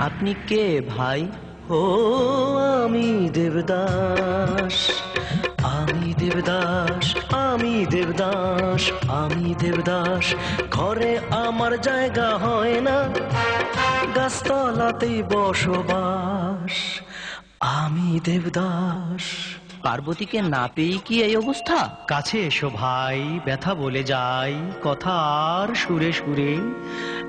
আপনি কে ভাই? ও আমি দেবদাস, আমি দেবদাস, আমি দেবদাস, আমি দেবদাস। ঘরে আমার জায়গা হয় না, গাছতলাতেই বসবাস। আমি দেবদাস। পার্বতীকে না পেয়ে কি এই অবস্থা? কাছে এসো ভাই, ব্যথা বলে যাই কথা আর সুরে সুরে।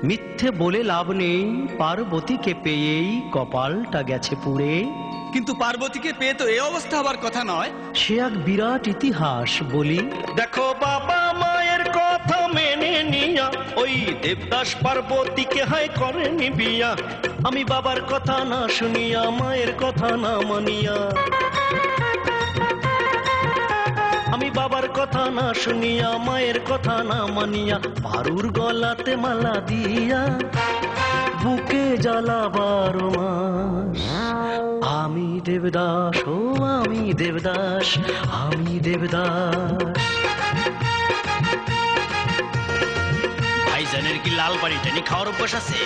মিথ্যে বলে লাভ নেই, পার্বতীকে পেয়েই কপালটা গেছে পুড়ে। কিন্তু পার্বতীকে পেয়ে তো এই অবস্থা হবার কথা নয়। সে এক বিরাট ইতিহাস বলি। দেখো বাবা মায়ের কথা মেনে নিয়া ওই দেবদাস পার্বতীকে হায় করেনি বিয়া। আমি বাবার কথা না শুনিয়া, মায়ের কথা না মানিয়া, আমি বাবার কথা না শুনিয়া, মায়ের কথা না মানিয়া, পারুর গলাতে মালা দিয়া বুকে জ্বালা 12 মাস। আমি দেবদাস, ও আমি দেবদাস, আমি দেবদাস। ভাইজানের কি লাল পানি টানি খাওয়ার অভ্যাস আছে?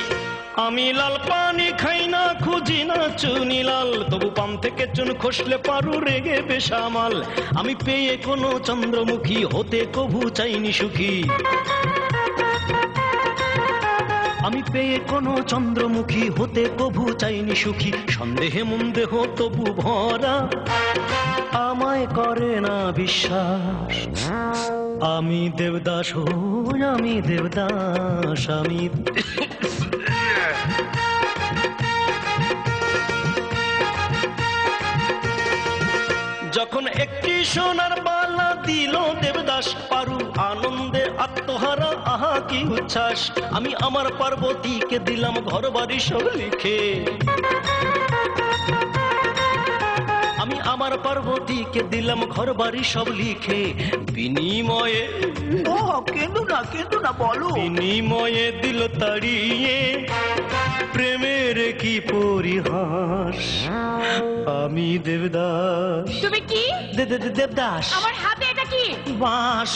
আমি লাল পানি খাই না, খুঁজি না চুনি লাল, তবু পান থেকে চুন খসলে পারু রেগে বেসামাল। আমি পেয়ে কোনো চন্দ্রমুখী হতে কভু চাইনি সুখী, আমি পেয়ে কোনো চন্দ্রমুখী হতে কভু চাইনি সুখী। সন্দেহে মন্দেহ তবু ভরা, আমায় করে না বিশ্বাস। আমি দেবদাস, ও আমি দেবদাস, আমি যখন একটি সোনার বালা দিল দেবদাস পারু, আনন্দে আত্মহারা আহা কি উচ্ছ্বাস। আমি আমার পার্বতীকে দিলাম ঘর বাড়ি সব লিখে, আমি আমার পার্বতীকে দিলাম ঘর বাড়ি সব লিখে। বিনিময়ে কেঁদো না বলো। বিনিময়ে দিল তাড়িয়ে প্রেমের কি পরিহাস। আমি দেবদাস। তুমি কি দেবদাস। আমার হাতে এটা কি? বাঁশ।